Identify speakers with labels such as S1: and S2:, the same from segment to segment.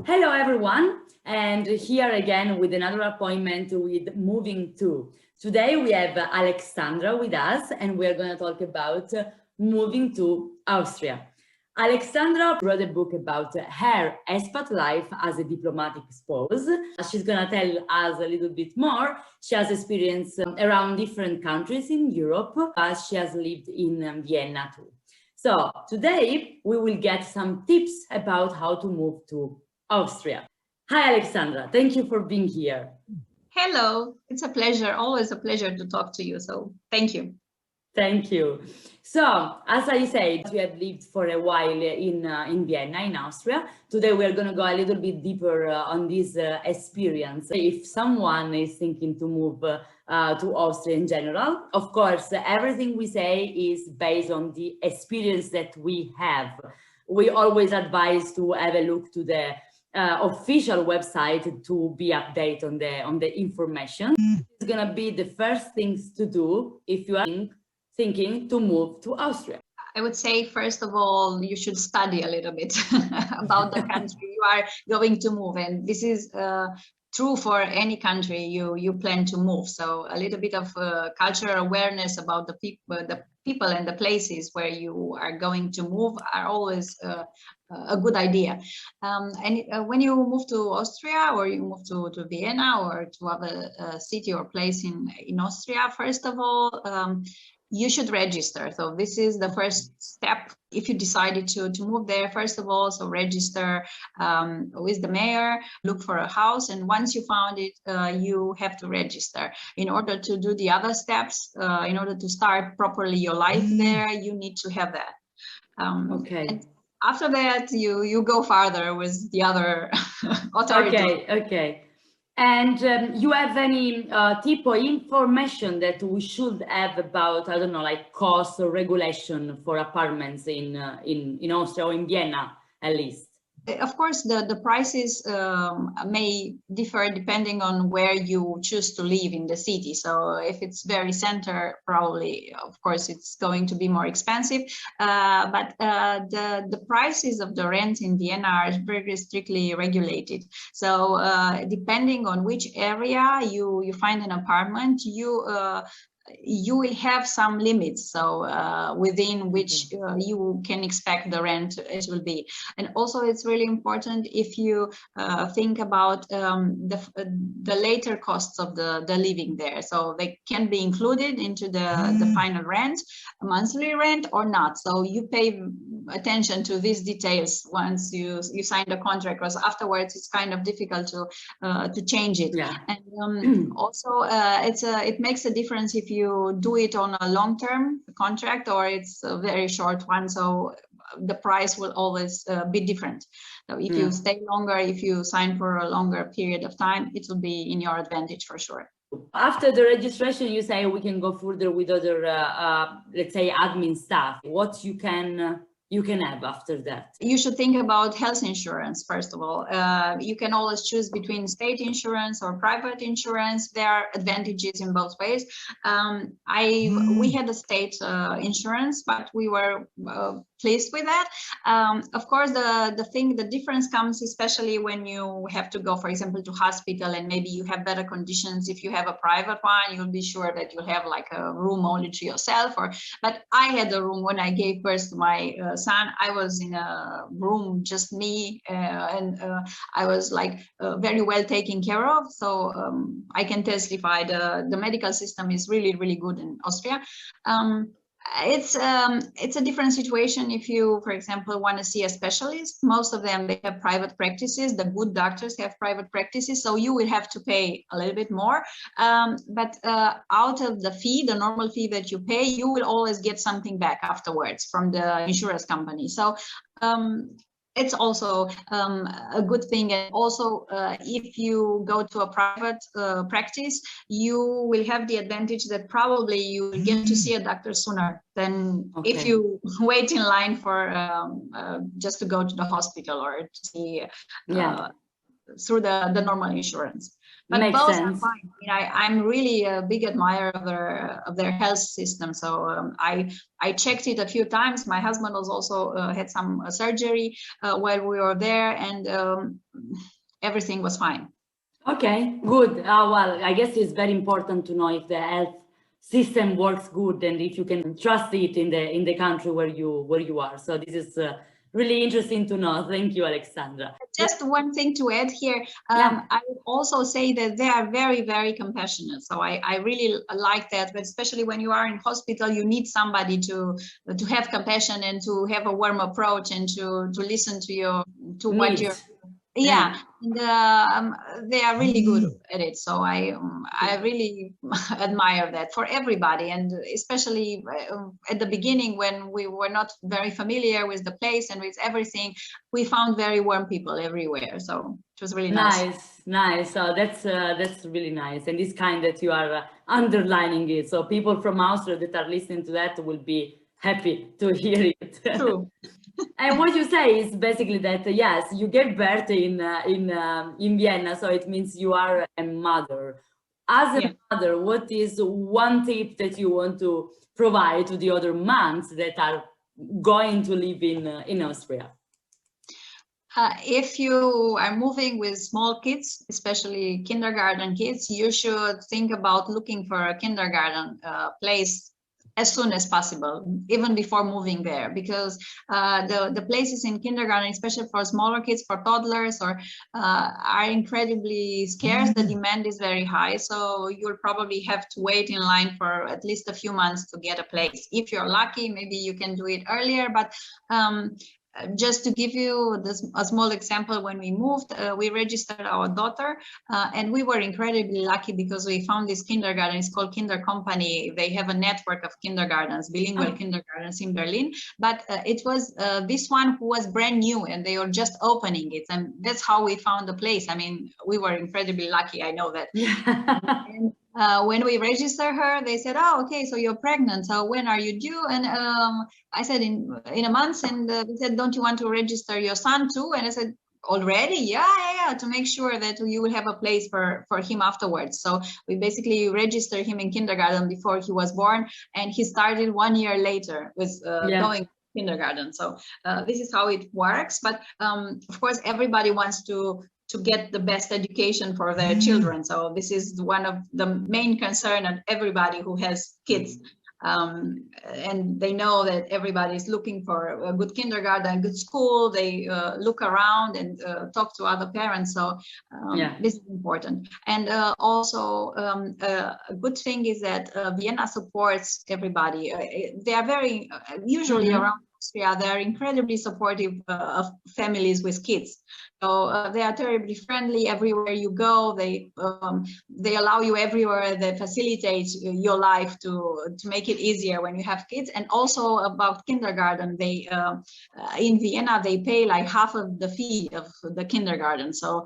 S1: Hello everyone, and here again with another appointment with Moving To. Today we have Alexandra with us and we're going to talk about moving to Austria. Alexandra wrote a book about her expat life as a diplomatic spouse. She's going to tell us a little bit more. She has experience around different countries in Europe, but she has lived in Vienna too. So today we will get some tips about how to move to Austria. Hi, Alexandra. Thank you for being here.
S2: Hello. It's a pleasure. Always a pleasure to talk to you. So thank you.
S1: Thank you. So, as I said, we have lived for a while in Vienna, in Austria. Today we are going to go a little bit deeper on this experience. If someone is thinking to move to Austria in general, of course, everything we say is based on the experience that we have. We always advise to have a look to the official website to be updated on the information. It's going to be the first things to do if you are thinking to move to Austria.
S2: I would say, first of all, you should study a little bit about the country you are going to move. And this is true for any country you plan to move. So a little bit of cultural awareness about the people and the places where you are going to move are always a good idea. When you move to Austria or you move to Vienna or to other city or place in Austria, first of all, you should register. So this is the first step. If you decided to move there, first of all, so register with the mayor, look for a house. And once you found it, you have to register. In order to do the other steps, in order to start properly your life there, you need to have that.
S1: Okay.
S2: And after that, you go farther with the other authorities.
S1: Okay. And you have any tip or information that we should have about, I don't know, like cost or regulation for apartments in Austria or in Vienna, at least?
S2: Of course, the prices may differ depending on where you choose to live in the city. So if it's very center, probably, of course, it's going to be more expensive. But the prices of the rent in Vienna are very strictly regulated. So depending on which area you find an apartment, you will have some limits, so within which you can expect the rent it will be. And also it's really important if you think about the later costs of the living there, so they can be included into the final rent, monthly rent or not. So you pay attention to these details once you sign the contract, because afterwards it's kind of difficult to change it.
S1: Yeah.
S2: And also it makes a difference if you do it on a long-term contract or it's a very short one, so the price will always be different. So if you stay longer, if you sign for a longer period of time, it will be in your advantage for sure.
S1: After the registration, you say we can go further with other, let's say, admin stuff. What you can have after that? You
S2: should think about health insurance, first of all. You can always choose between state insurance or private insurance. There are advantages in both ways. We had a state insurance, but we were pleased with that. Of course, the difference comes especially when you have to go, for example, to hospital, and maybe you have better conditions. If you have a private one, you'll be sure that you'll have like a room only to yourself. But I had a room when I gave birth to my son. I was in a room, just me, and I was like very well taken care of. So I can testify the medical system is really, really good in Austria. It's a different situation if you, for example, want to see a specialist. Most of them, they have private practices. The good doctors have private practices, so you will have to pay a little bit more. But out of the fee, the normal fee that you pay, you will always get something back afterwards from the insurance company. So it's also a good thing. And also, if you go to a private practice, you will have the advantage that probably you will get to see a doctor sooner than if you wait in line for just to go to the hospital or to see through the normal insurance. But
S1: Makes
S2: both
S1: sense.
S2: are fine. I mean, I'm really a big admirer of their health system. So I checked it a few times. My husband was also had some surgery while we were there, and everything was fine.
S1: Okay, good. Well, I guess it's very important to know if the health system works good and if you can trust it in the country where you are. So this is really interesting to know. Thank you, Alexandra.
S2: Just one thing to add here.
S1: Yeah.
S2: I would also say that they are very, very compassionate. So I really like that, but especially when you are in hospital, you need somebody to have compassion and to have a warm approach and to listen to what you're. Yeah, and they are really good at it. So I really admire that for everybody, and especially at the beginning when we were not very familiar with the place and with everything, we found very warm people everywhere. So it was really nice.
S1: Nice. So that's really nice, and it's kind that you are underlining it. So people from Austria that are listening to that will be happy to hear it.
S2: True.
S1: And what you say is basically that yes, you gave birth in Vienna, so it means you are a mother. As a mother, what is one tip that you want to provide to the other moms that are going to live in Austria?
S2: If you are moving with small kids, especially kindergarten kids, you should think about looking for a kindergarten place as soon as possible, even before moving there, because the places in kindergarten, especially for smaller kids, for toddlers, are incredibly scarce. The demand is very high, so you'll probably have to wait in line for at least a few months to get a place. If you're lucky, maybe you can do it earlier, but just to give you a small example, when we moved, we registered our daughter, and we were incredibly lucky because we found this kindergarten. It's called Kinder Company. They have a network of kindergartens, bilingual kindergartens in Berlin. But it was this one who was brand new, and they were just opening it, and that's how we found the place. I mean, we were incredibly lucky. I know that. And, when we registered her, they said, "Oh, okay, so you're pregnant. So when are you due?" And I said, "In a month." And they said, "Don't you want to register your son too?" And I said, "Already? Yeah, to make sure that you will have a place for him afterwards." So we basically registered him in kindergarten before he was born, and he started 1 year later with going kindergarten. So this is how it works. But of course, everybody wants to get the best education for their children. So this is one of the main concern of everybody who has kids. And they know that everybody is looking for a good kindergarten, a good school. They look around and talk to other parents. So this is important. And also a good thing is that Vienna supports everybody. They are very, usually around Austria, they are incredibly supportive of families with kids. So they are terribly friendly everywhere you go. They allow you everywhere. They facilitate your life to make it easier when you have kids. And also about kindergarten, they in Vienna they pay like half of the fee of the kindergarten. So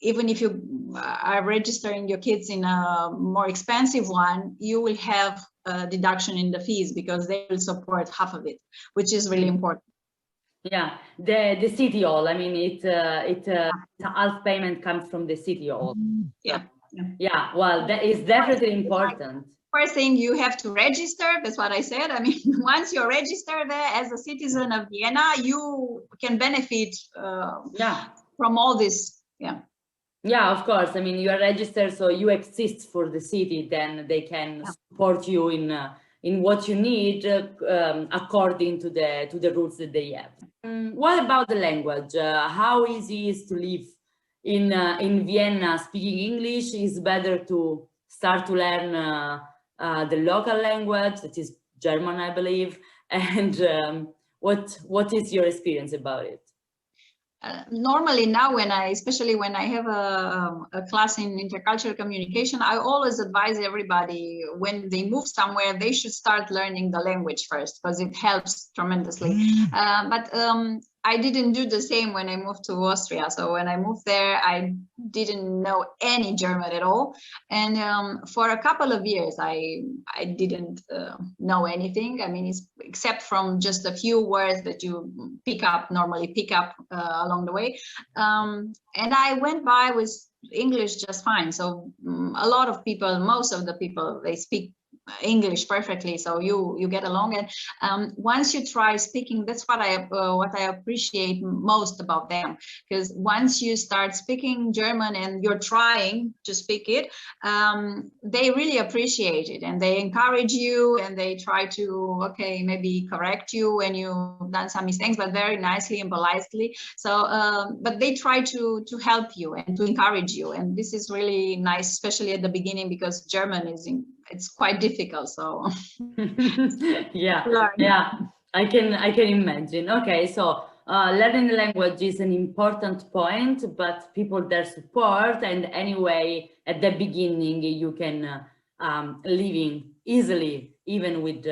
S2: even if you are registering your kids in a more expensive one, you will have a deduction in the fees because they will support half of it, which is really important.
S1: Yeah, the city hall. I mean, half payment comes from the city hall. Yeah. Well, that is definitely important.
S2: First thing, you have to register. That's what I said. I mean, once you're registered there as a citizen of Vienna, you can benefit from all this.
S1: Yeah, of course. I mean, you are registered, so you exist for the city. Then they can support you in what you need according to the rules that they have. What about the language? How easy is to live in Vienna speaking English? Is better to start to learn the local language, that is German, I believe. And what is your experience about it?
S2: Normally now, especially when I have a class in intercultural communication, I always advise everybody when they move somewhere, they should start learning the language first because it helps tremendously. But I didn't do the same when I moved to Austria. So when I moved there, I didn't know any German at all. And for a couple of years, I didn't know anything. I mean, except from just a few words that you normally pick up along the way. And I went by with English just fine. So a lot of people, most of the people, they speak English perfectly, so you get along. And once you try speaking, that's what I appreciate most about them, because once you start speaking German and you're trying to speak it, they really appreciate it, and they encourage you, and they try to maybe correct you when you've done some mistakes, but very nicely and politely. So but they try to help you and to encourage you, and this is really nice, especially at the beginning, because German it's quite difficult. So
S1: yeah, I can imagine. Okay, so learning the language is an important point, but people there support, and anyway at the beginning you can living easily even with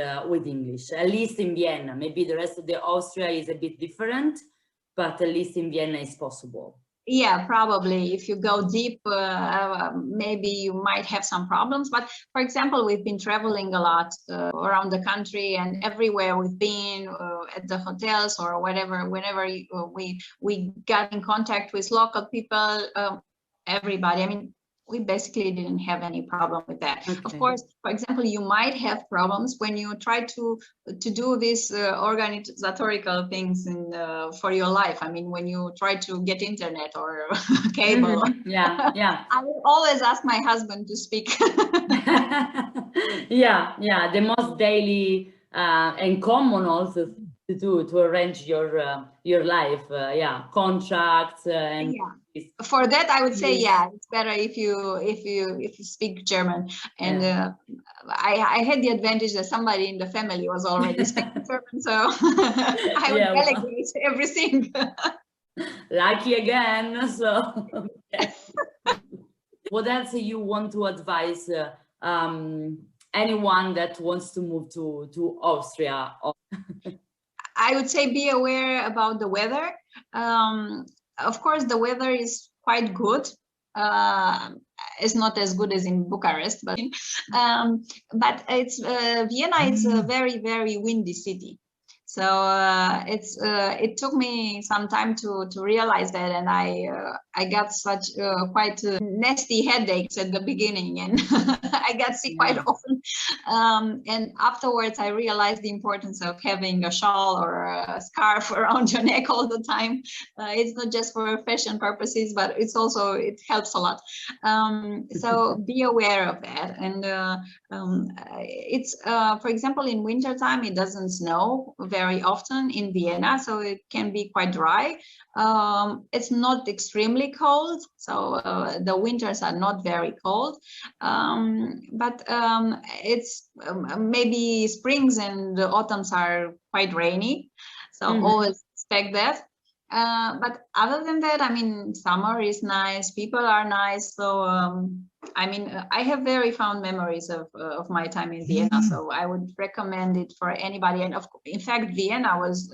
S1: English, at least in Vienna. Maybe the rest of the Austria is a bit different, but at least in Vienna is possible.
S2: Yeah, probably. If you go deep, maybe you might have some problems. But for example, we've been traveling a lot around the country, and everywhere we've been, at the hotels or whatever, whenever we got in contact with local people, everybody. I mean, we basically didn't have any problem with that. Okay. Of course, for example, you might have problems when you try to do these organizatorical things for your life. I mean, when you try to get internet or cable.
S1: Mm-hmm. Yeah.
S2: I will always ask my husband to speak.
S1: yeah, the most daily and common also to do to arrange your life. Contracts and.
S2: Yeah. For that, I would say, it's better if you speak German. And I had the advantage that somebody in the family was already speaking German, so I would delegate everything.
S1: Lucky again. So, what else you want to advise anyone that wants to move to Austria?
S2: I would say be aware about the weather. Of course, the weather is quite good. It's not as good as in Bucharest, but it's Vienna. It's a very, very windy city. So it took me some time to realize that, and I got such quite nasty headaches at the beginning, and I got sick quite often. And afterwards, I realized the importance of having a shawl or a scarf around your neck all the time. It's not just for fashion purposes, but it helps a lot. So be aware of that. And it's for example, in wintertime, it doesn't snow very often in Vienna, so it can be quite dry. It's not extremely cold, so the winters are not very cold, but it's maybe springs and the autumns are quite rainy, so always expect that. But other than that, I mean, summer is nice, people are nice. So I mean, I have very fond memories of my time in Vienna, so I would recommend it for anybody. And in fact, Vienna was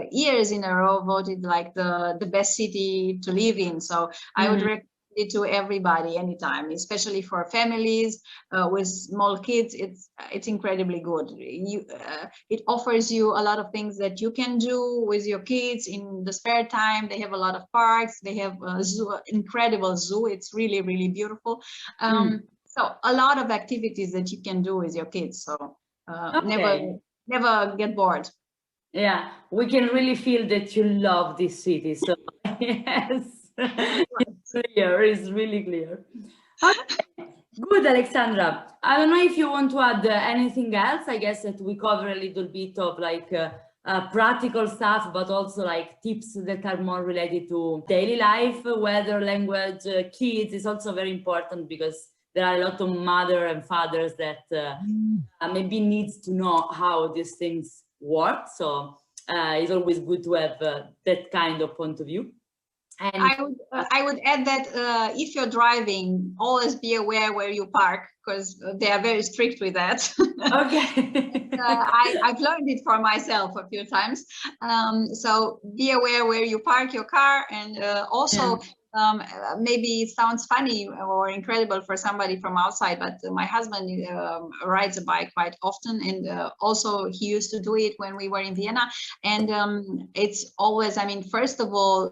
S2: years in a row voted like the best city to live in. So I would recommend it to everybody anytime, especially for families with small kids. It's incredibly good. It offers you a lot of things that you can do with your kids in the spare time. They have a lot of parks. They have a zoo, incredible zoo. It's really, really beautiful. So a lot of activities that you can do with your kids. So never get bored.
S1: Yeah, we can really feel that you love this city. So yes. It's clear, it's really clear. Okay. Good, Alexandra. I don't know if you want to add anything else. I guess that we cover a little bit of like practical stuff, but also like tips that are more related to daily life, weather, language, kids is also very important, because there are a lot of mothers and fathers that maybe needs to know how these things work. So it's always good to have that kind of point of view. And
S2: I would add that if you're driving, always be aware where you park, because they are very strict with that.
S1: okay.
S2: I've learned it for myself a few times. So be aware where you park your car, and also maybe it sounds funny or incredible for somebody from outside, but my husband rides a bike quite often, and also he used to do it when we were in Vienna. And it's always, I mean, first of all,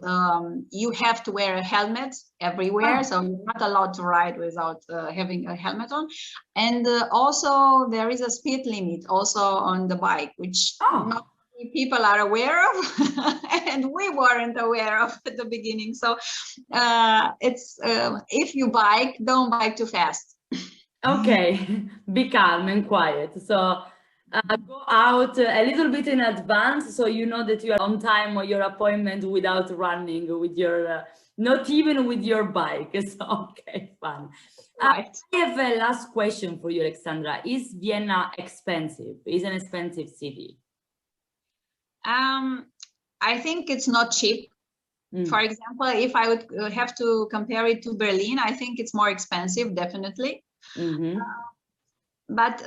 S2: you have to wear a helmet everywhere, so you're not allowed to ride without having a helmet on. And also there is a speed limit also on the bike, which not many people are aware of, and we weren't aware of at the beginning. So it's if you bike, don't bike too fast.
S1: Okay, be calm and quiet. So go out a little bit in advance, so you know that you are on time or your appointment without running with your, not even with your bike. So, okay, fun.
S2: Right.
S1: I have a last question for you, Alexandra. Is Vienna expensive? Is an expensive city?
S2: I think it's not cheap. For example, if I would have to compare it to Berlin, I think it's more expensive, definitely. But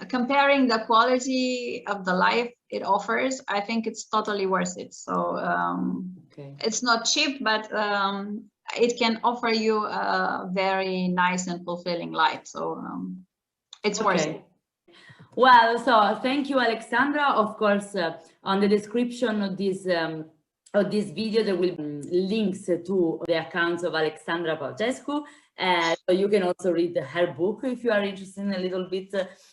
S2: comparing the quality of the life it offers, I think it's totally worth it. So it's not cheap, but it can offer you a very nice and fulfilling life. So it's worth it.
S1: Well, so thank you, Alexandra. Of course, on the description of this video, there will be links to the accounts of Alexandra Paulescu. So you can also read her book if you are interested in a little bit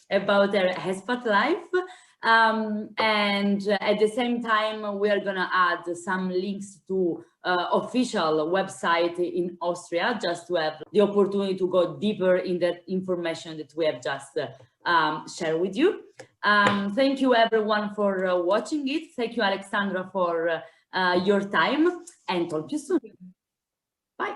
S1: about her Expat life. And at the same time, we are going to add some links to official website in Austria, just to have the opportunity to go deeper in that information that we have just shared with you. Thank you everyone for watching it. Thank you, Alexandra, for your time, and talk to you soon. Bye.